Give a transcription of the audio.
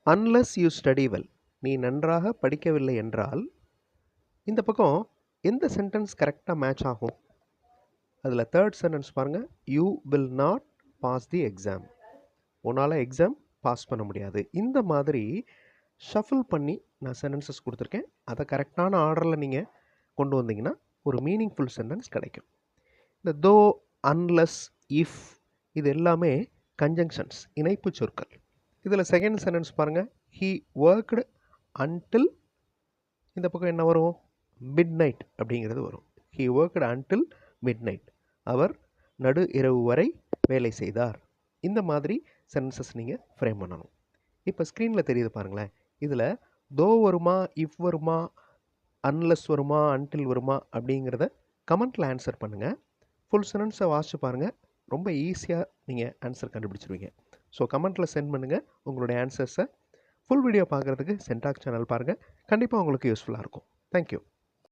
Unless you study well. நீ நன்றாக படிக்கவில்லை என்றால் இந்த பக்கம் எந்த சென்டென்ஸ் கரெக்டாக மேட்ச் ஆகும்? அதில் தேர்ட் சென்டென்ஸ் பாருங்கள். You will not pass the exam. உன்னால் எக்ஸாம் பாஸ் பண்ண முடியாது. இந்த மாதிரி ஷஃபில் பண்ணி நான் சென்டென்சஸ் கொடுத்துருக்கேன். அதை கரெக்டான ஆர்டரில் நீங்கள் கொண்டு வந்தீங்கன்னா ஒரு மீனிங்ஃபுல் சென்டென்ஸ் கிடைக்கும். இந்த தோ, அன்லெஸ், இஃப் இது எல்லாமே கன்ஜங்ஷன்ஸ், இணைப்பு சொற்கள். இதில் செகண்ட் சென்டென்ஸ் பாருங்கள். ஹீ ஒர்க்டு அன்டில், இந்த பக்கம் என்ன வரும்? மிட் நைட் அப்படிங்கிறது வரும். He worked until midnight. அவர் நடு இரவு வரை வேலை செய்தார். இந்த மாதிரி சென்டென்சஸ் நீங்கள் ஃப்ரேம் பண்ணணும். இப்போ ஸ்க்ரீனில் தெரியுது பாருங்களேன். இதில் தோ வருமா, இஃப் வருமா, அன்லெஸ் வருமா, அன்டில் வருமா அப்படிங்கிறத கமெண்ட்டில் ஆன்சர் பண்ணுங்கள். ஃபுல் சென்டென்ஸை வாசிச்சு பாருங்கள். ரொம்ப ஈஸியாக நீங்கள் ஆன்சர் கண்டுபிடிச்சிருவீங்க. ஸோ கமெண்ட்டில் சென்ட் பண்ணுங்கள் உங்களுடைய ஆன்சர்ஸை. ஃபுல் வீடியோ பார்க்குறதுக்கு சென்டாக் சேனல் பாருங்கள். கண்டிப்பாக உங்களுக்கு யூஸ்ஃபுல்லாக இருக்கும். தேங்க்யூ.